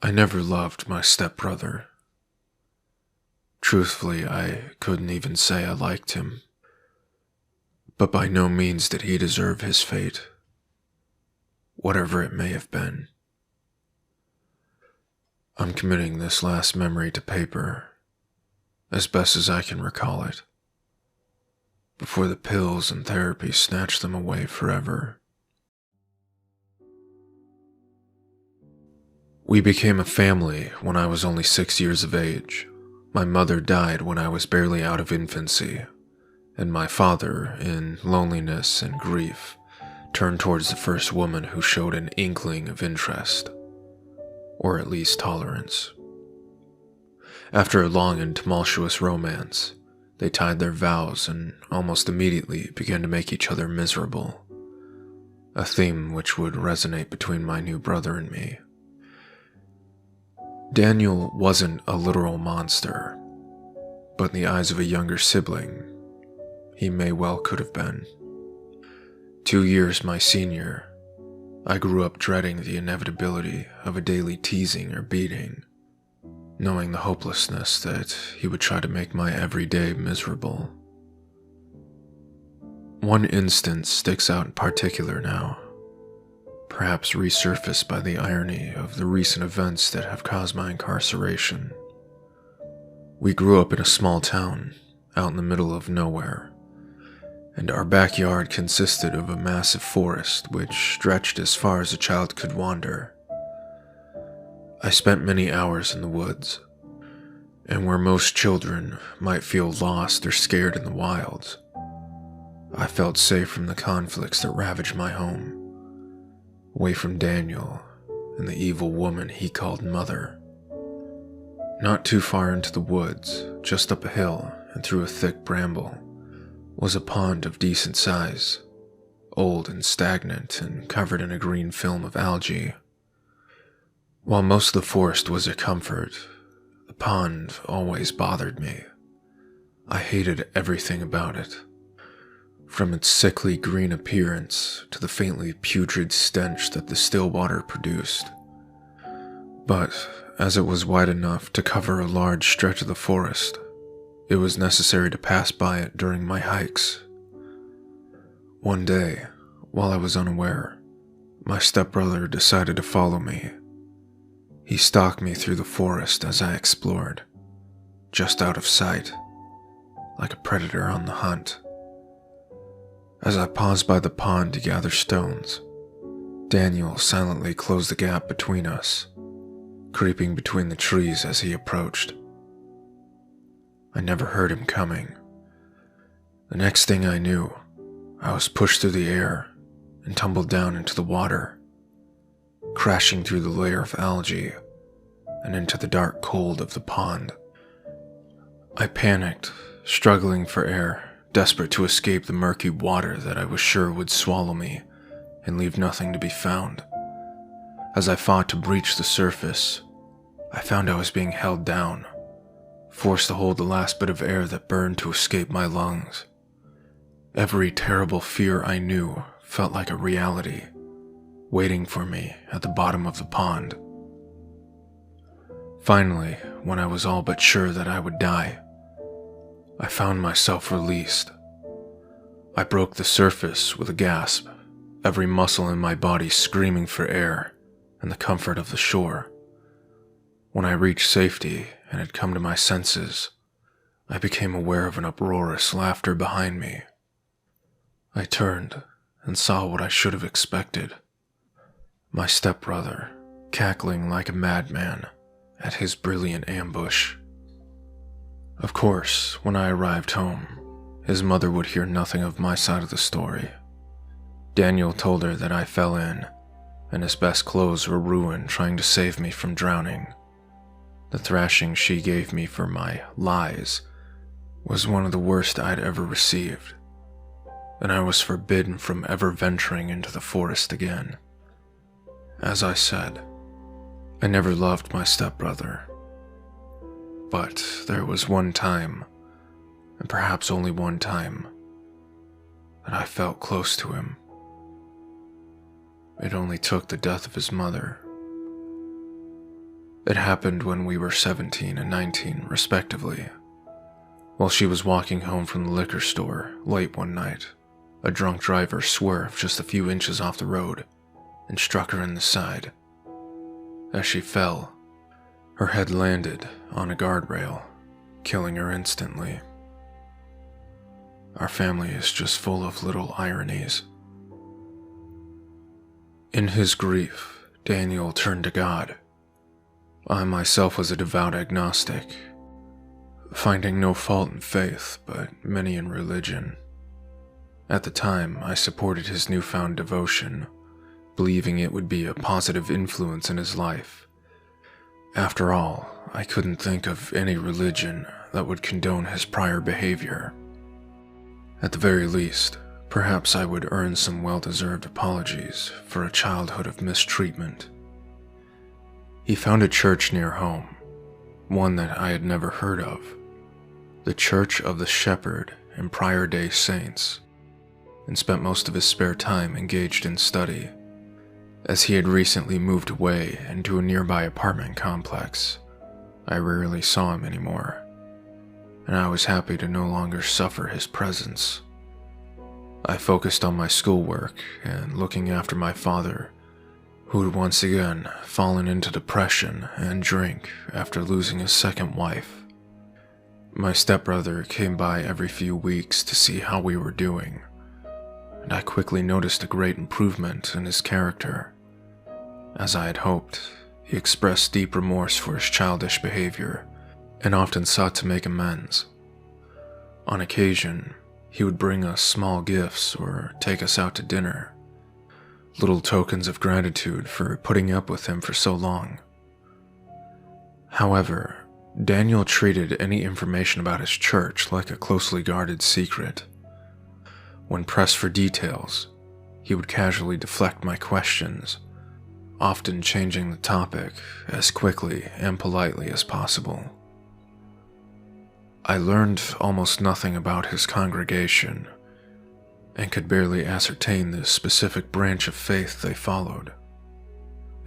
I never loved my stepbrother. Truthfully, I couldn't even say I liked him. But by no means did he deserve his fate, whatever it may have been. I'm committing this last memory to paper, as best as I can recall it, before the pills and therapy snatch them away forever. We became a family when I was only 6 years of age. My mother died when I was barely out of infancy, and my father, in loneliness and grief, turned towards the first woman who showed an inkling of interest, or at least tolerance. After a long and tumultuous romance, they tied their vows and almost immediately began to make each other miserable, a theme which would resonate between my new brother and me. Daniel wasn't a literal monster, but in the eyes of a younger sibling, he may well could have been. 2 years my senior, I grew up dreading the inevitability of a daily teasing or beating, knowing the hopelessness that he would try to make my everyday miserable. One instance sticks out in particular now, perhaps resurfaced by the irony of the recent events that have caused my incarceration. We grew up in a small town, out in the middle of nowhere, and our backyard consisted of a massive forest which stretched as far as a child could wander. I spent many hours in the woods, and where most children might feel lost or scared in the wilds, I felt safe from the conflicts that ravaged my home, away from Daniel and the evil woman he called Mother. Not too far into the woods, just up a hill and through a thick bramble, was a pond of decent size, old and stagnant and covered in a green film of algae. While most of the forest was a comfort, the pond always bothered me. I hated everything about it, from its sickly green appearance to the faintly putrid stench that the still water produced. But as it was wide enough to cover a large stretch of the forest, it was necessary to pass by it during my hikes. One day, while I was unaware, my stepbrother decided to follow me. He stalked me through the forest as I explored, just out of sight, like a predator on the hunt. As I paused by the pond to gather stones, Daniel silently closed the gap between us, creeping between the trees as he approached. I never heard him coming. The next thing I knew, I was pushed through the air and tumbled down into the water, crashing through the layer of algae and into the dark cold of the pond. I panicked, struggling for air, desperate to escape the murky water that I was sure would swallow me and leave nothing to be found. As I fought to breach the surface, I found I was being held down, forced to hold the last bit of air that burned to escape my lungs. Every terrible fear I knew felt like a reality, waiting for me at the bottom of the pond. Finally, when I was all but sure that I would die, I found myself released. I broke the surface with a gasp, every muscle in my body screaming for air and the comfort of the shore. When I reached safety and had come to my senses, I became aware of an uproarious laughter behind me. I turned and saw what I should have expected. My stepbrother, cackling like a madman at his brilliant ambush. Of course, when I arrived home, his mother would hear nothing of my side of the story. Daniel told her that I fell in, and his best clothes were ruined trying to save me from drowning. The thrashing she gave me for my lies was one of the worst I'd ever received, and I was forbidden from ever venturing into the forest again. As I said, I never loved my stepbrother. But there was one time, and perhaps only one time, that I felt close to him. It only took the death of his mother. It happened when we were 17 and 19, respectively. While she was walking home from the liquor store late one night, a drunk driver swerved just a few inches off the road and struck her in the side. As she fell, her head landed on a guardrail, killing her instantly. Our family is just full of little ironies. In his grief, Daniel turned to God. I myself was a devout agnostic, finding no fault in faith, but many in religion. At the time, I supported his newfound devotion, believing it would be a positive influence in his life. After all, I couldn't think of any religion that would condone his prior behavior. At the very least, perhaps I would earn some well-deserved apologies for a childhood of mistreatment. He found a church near home, one that I had never heard of, the Church of the Shepherd and Prior Day Saints, and spent most of his spare time engaged in study. As he had recently moved away into a nearby apartment complex, I rarely saw him anymore, and I was happy to no longer suffer his presence. I focused on my schoolwork and looking after my father, who had once again fallen into depression and drink after losing his second wife. My stepbrother came by every few weeks to see how we were doing, and I quickly noticed a great improvement in his character. As I had hoped, he expressed deep remorse for his childish behavior and often sought to make amends. On occasion, he would bring us small gifts or take us out to dinner, little tokens of gratitude for putting up with him for so long. However, Daniel treated any information about his church like a closely guarded secret. When pressed for details, he would casually deflect my questions, often changing the topic as quickly and politely as possible. I learned almost nothing about his congregation, and could barely ascertain the specific branch of faith they followed.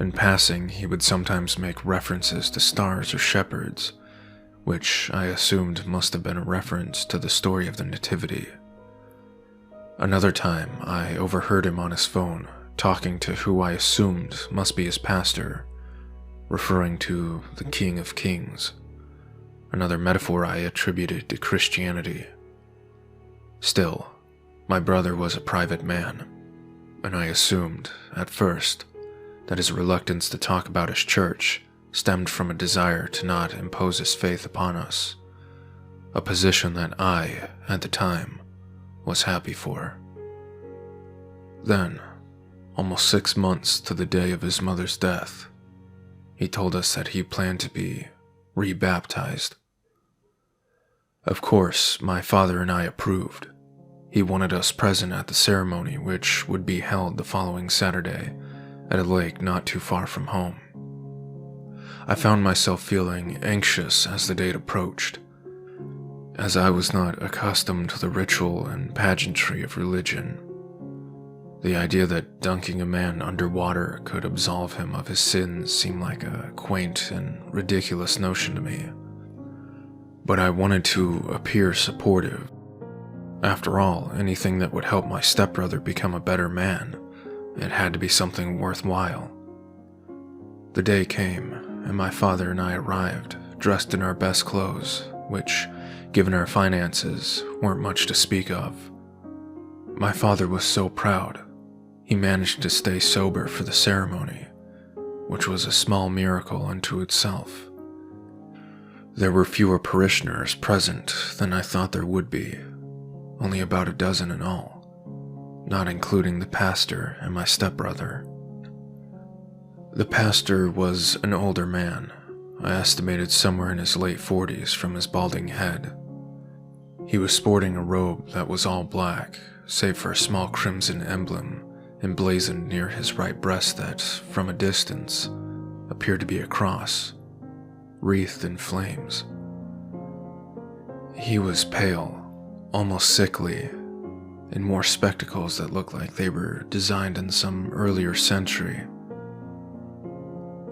In passing, he would sometimes make references to stars or shepherds, which I assumed must have been a reference to the story of the Nativity. Another time, I overheard him on his phone talking to who I assumed must be his pastor, referring to the King of Kings, another metaphor I attributed to Christianity. Still, my brother was a private man, and I assumed, at first, that his reluctance to talk about his church stemmed from a desire to not impose his faith upon us, a position that I, at the time, was happy for. Then, almost 6 months to the day of his mother's death, he told us that he planned to be rebaptized. Of course, my father and I approved. He wanted us present at the ceremony, which would be held the following Saturday at a lake not too far from home. I found myself feeling anxious as the date approached, as I was not accustomed to the ritual and pageantry of religion. The idea that dunking a man underwater could absolve him of his sins seemed like a quaint and ridiculous notion to me. But I wanted to appear supportive. After all, anything that would help my stepbrother become a better man, it had to be something worthwhile. The day came, and my father and I arrived, dressed in our best clothes, which, given our finances, weren't much to speak of. My father was so proud. He managed to stay sober for the ceremony, which was a small miracle unto itself. There were fewer parishioners present than I thought there would be, only about a dozen in all, not including the pastor and my stepbrother. The pastor was an older man, I estimated somewhere in his late 40s from his balding head. He was sporting a robe that was all black, save for a small crimson emblem emblazoned near his right breast that, from a distance, appeared to be a cross, wreathed in flames. He was pale, almost sickly, and wore spectacles that looked like they were designed in some earlier century.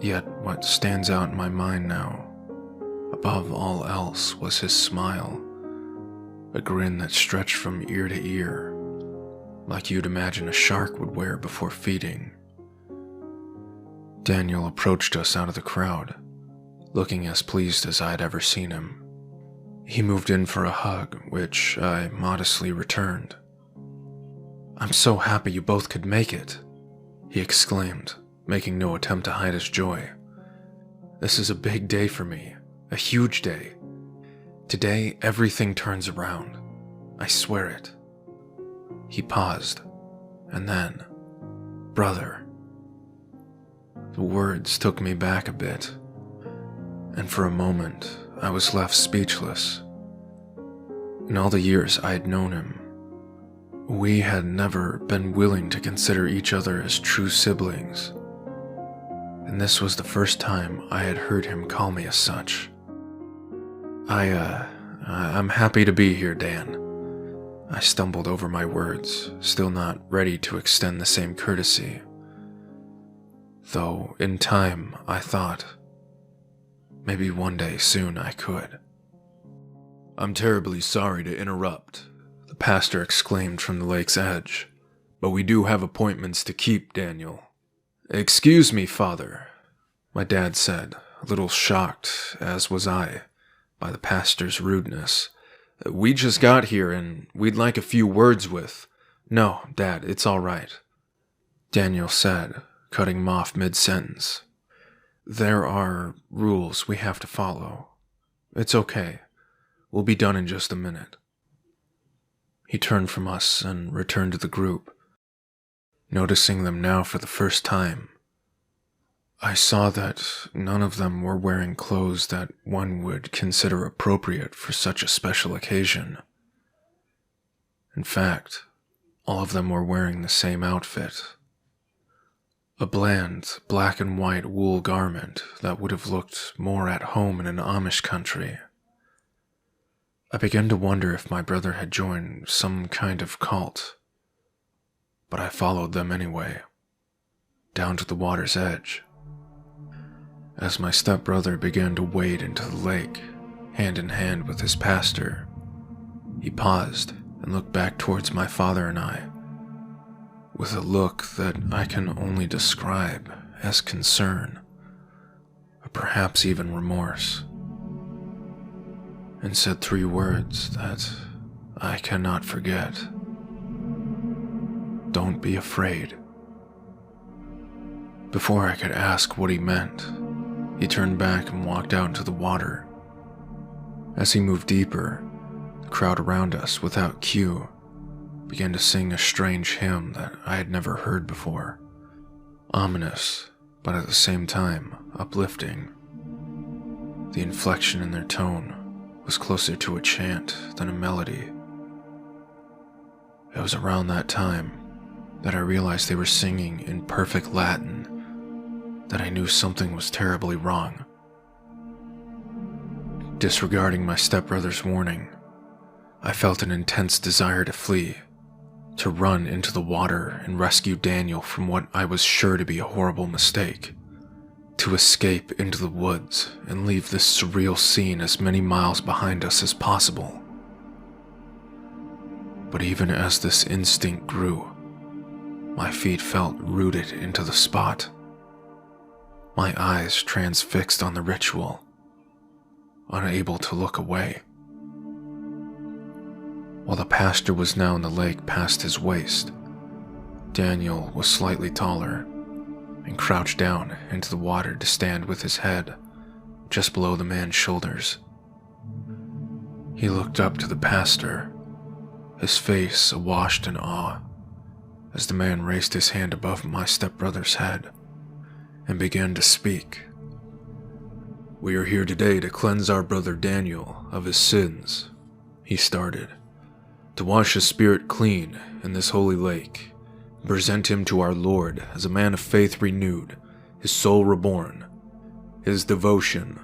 Yet what stands out in my mind now, above all else, was his smile, a grin that stretched from ear to ear, like you'd imagine a shark would wear before feeding. Daniel approached us out of the crowd, looking as pleased as I'd ever seen him. He moved in for a hug, which I modestly returned. "I'm so happy you both could make it," he exclaimed, making no attempt to hide his joy. "This is a big day for me, a huge day. Today, everything turns around. I swear it." He paused, and then, "Brother." The words took me back a bit, and for a moment, I was left speechless. In all the years I had known him, we had never been willing to consider each other as true siblings, and this was the first time I had heard him call me as such. I'm happy to be here, Dan." I stumbled over my words, still not ready to extend the same courtesy. Though, in time, I thought, maybe one day soon I could. "I'm terribly sorry to interrupt," the pastor exclaimed from the lake's edge, "but we do have appointments to keep, Daniel." "Excuse me, Father," my dad said, a little shocked, as was I, by the pastor's rudeness. "We just got here and we'd like a few words with—" "No, Dad, it's all right," Daniel said, cutting him off mid-sentence. "There are rules we have to follow. It's okay. We'll be done in just a minute." He turned from us and returned to the group. Noticing them now for the first time, I saw that none of them were wearing clothes that one would consider appropriate for such a special occasion. In fact, all of them were wearing the same outfit. A bland, black and white wool garment that would have looked more at home in an Amish country. I began to wonder if my brother had joined some kind of cult, but I followed them anyway, down to the water's edge. As my stepbrother began to wade into the lake, hand in hand with his pastor, he paused and looked back towards my father and I, with a look that I can only describe as concern, or perhaps even remorse, and said 3 words that I cannot forget. "Don't be afraid." Before I could ask what he meant, he turned back and walked out into the water. As he moved deeper, the crowd around us, without cue, began to sing a strange hymn that I had never heard before. Ominous, but at the same time uplifting. The inflection in their tone was closer to a chant than a melody. It was around that time that I realized they were singing in perfect Latin, that I knew something was terribly wrong. Disregarding my stepbrother's warning, I felt an intense desire to flee, to run into the water and rescue Daniel from what I was sure to be a horrible mistake, to escape into the woods and leave this surreal scene as many miles behind us as possible. But even as this instinct grew, my feet felt rooted into the spot, my eyes transfixed on the ritual, unable to look away. While the pastor was now in the lake past his waist, Daniel was slightly taller and crouched down into the water to stand with his head just below the man's shoulders. He looked up to the pastor, his face awash in awe, as the man raised his hand above my stepbrother's head and began to speak. "We are here today to cleanse our brother Daniel of his sins," he started, "to wash his spirit clean in this holy lake, and present him to our Lord as a man of faith renewed, his soul reborn, his devotion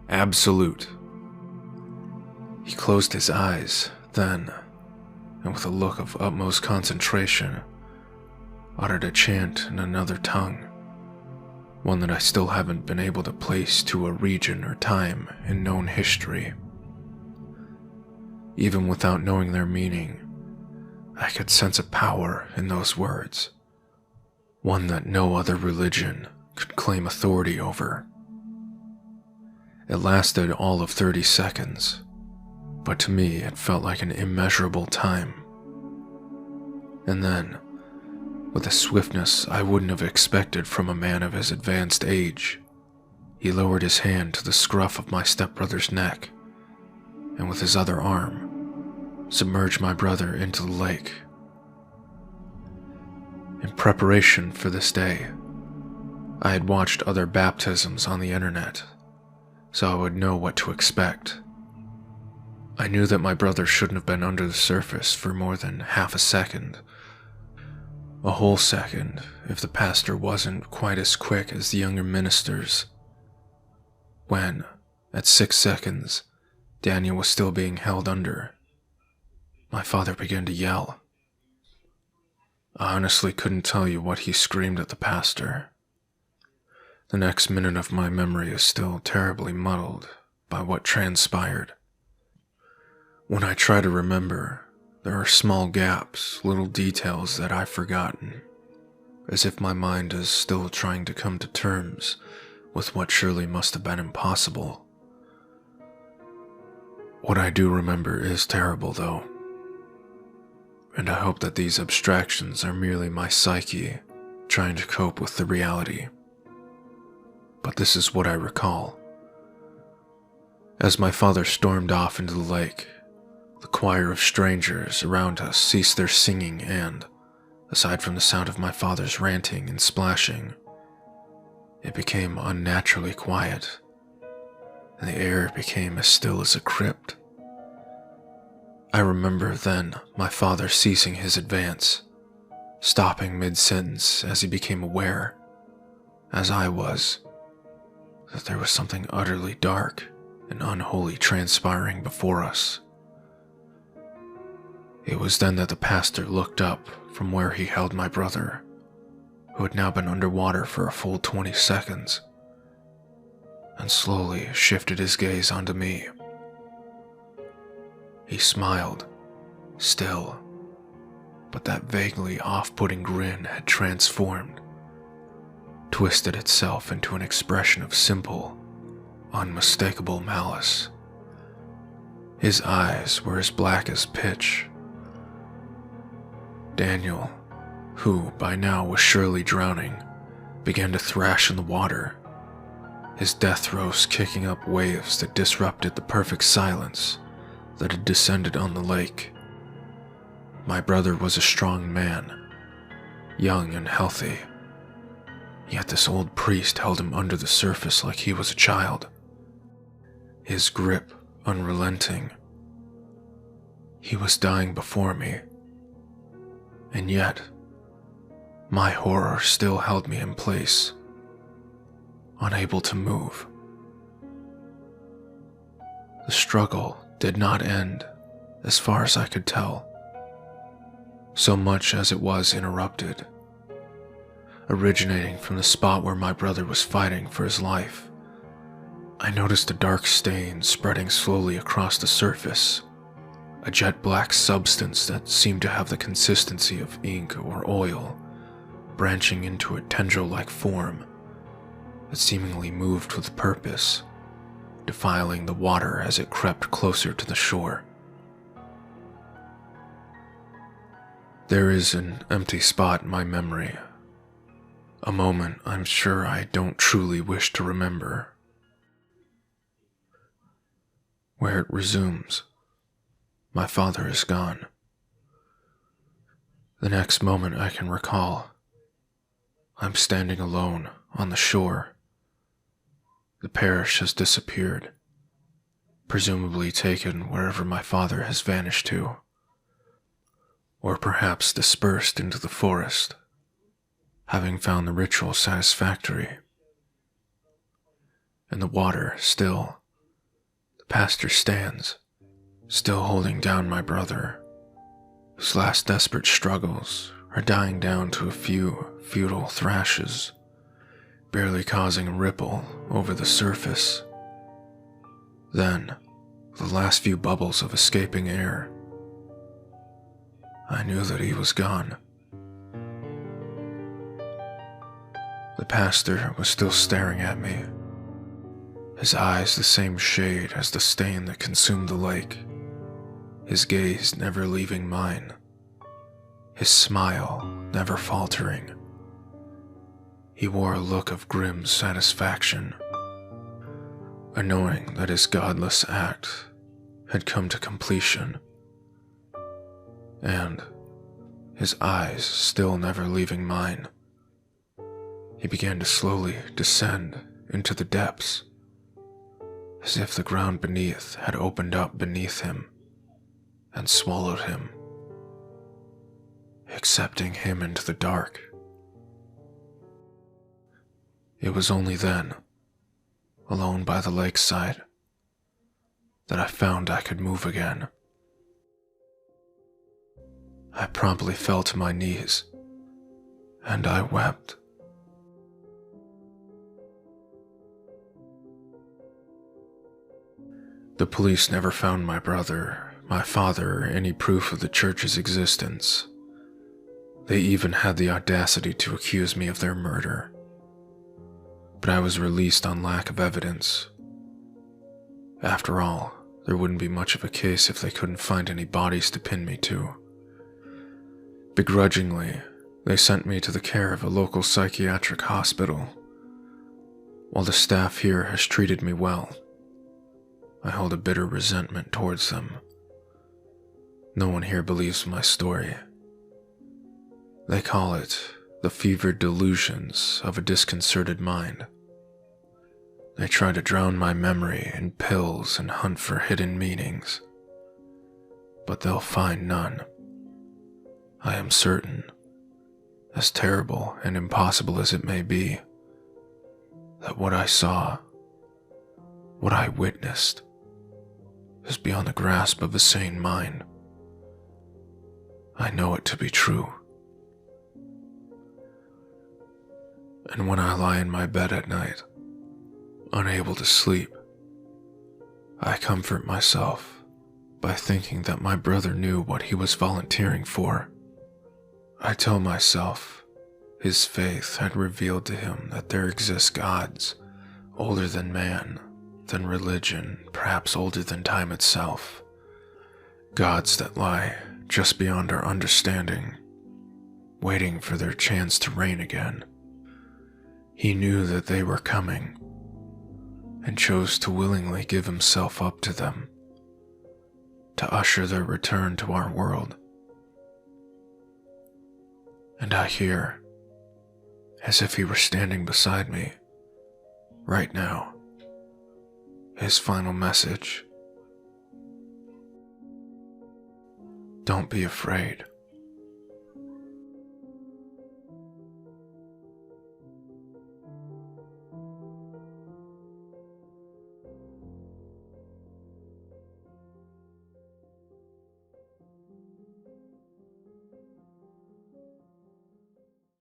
absolute." He closed his eyes then, and with a look of utmost concentration, uttered a chant in another tongue, one that I still haven't been able to place to a region or time in known history. Even without knowing their meaning, I could sense a power in those words, one that no other religion could claim authority over. It lasted all of 30 seconds, but to me it felt like an immeasurable time. And then, with a swiftness I wouldn't have expected from a man of his advanced age, he lowered his hand to the scruff of my stepbrother's neck, and with his other arm, submerged my brother into the lake. In preparation for this day, I had watched other baptisms on the internet, so I would know what to expect. I knew that my brother shouldn't have been under the surface for more than half a second. A whole second, if the pastor wasn't quite as quick as the younger ministers. When, at 6 seconds, Daniel was still being held under, my father began to yell. I honestly couldn't tell you what he screamed at the pastor. The next minute of my memory is still terribly muddled by what transpired. When I try to remember, there are small gaps, little details that I've forgotten, as if my mind is still trying to come to terms with what surely must have been impossible. What I do remember is terrible, though, and I hope that these abstractions are merely my psyche trying to cope with the reality. But this is what I recall. As my father stormed off into the lake, the choir of strangers around us ceased their singing and, aside from the sound of my father's ranting and splashing, it became unnaturally quiet, and the air became as still as a crypt. I remember then my father ceasing his advance, stopping mid-sentence as he became aware, as I was, that there was something utterly dark and unholy transpiring before us. It was then that the pastor looked up from where he held my brother, who had now been underwater for a full 20 seconds, and slowly shifted his gaze onto me. He smiled, still, but that vaguely off-putting grin had transformed, twisted itself into an expression of simple, unmistakable malice. His eyes were as black as pitch. Daniel, who by now was surely drowning, began to thrash in the water, his death throes kicking up waves that disrupted the perfect silence that had descended on the lake. My brother was a strong man, young and healthy, yet this old priest held him under the surface like he was a child, his grip unrelenting. He was dying before me, and yet my horror still held me in place, unable to move. The struggle did not end, as far as I could tell, so much as it was interrupted, originating from the spot where my brother was fighting for his life. I noticed a dark stain spreading slowly across the surface, a jet-black substance that seemed to have the consistency of ink or oil, branching into a tendril-like form that seemingly moved with purpose, defiling the water as it crept closer to the shore. There is an empty spot in my memory, a moment I'm sure I don't truly wish to remember. Where it resumes, my father is gone. The next moment I can recall, I'm standing alone on the shore. The parish has disappeared, presumably taken wherever my father has vanished to, or perhaps dispersed into the forest, having found the ritual satisfactory. In the water, still, the pastor stands, still holding down my brother, whose last desperate struggles are dying down to a few futile thrashes, barely causing a ripple over the surface. Then, the last few bubbles of escaping air, I knew that he was gone. The pastor was still staring at me, his eyes the same shade as the stain that consumed the lake, his gaze never leaving mine, his smile never faltering. He wore a look of grim satisfaction, knowing that his godless act had come to completion, and, his eyes still never leaving mine, he began to slowly descend into the depths, as if the ground beneath had opened up beneath him and swallowed him, accepting him into the dark. It was only then, alone by the lakeside, that I found I could move again. I promptly fell to my knees, and I wept. The police never found my brother, my father, or any proof of the church's existence. They even had the audacity to accuse me of their murder. But I was released on lack of evidence. After all, there wouldn't be much of a case if they couldn't find any bodies to pin me to. Begrudgingly, they sent me to the care of a local psychiatric hospital. While the staff here has treated me well, I hold a bitter resentment towards them. No one here believes my story. They call it the fevered delusions of a disconcerted mind. They try to drown my memory in pills and hunt for hidden meanings, but they'll find none. I am certain, as terrible and impossible as it may be, that what I saw, what I witnessed, is beyond the grasp of a sane mind. I know it to be true. And when I lie in my bed at night, unable to sleep, I comfort myself by thinking that my brother knew what he was volunteering for. I tell myself his faith had revealed to him that there exist gods older than man, than religion, perhaps older than time itself. Gods that lie just beyond our understanding, waiting for their chance to reign again. He knew that they were coming, and chose to willingly give himself up to them, to usher their return to our world. And I hear, as if he were standing beside me, right now, his final message. Don't be afraid.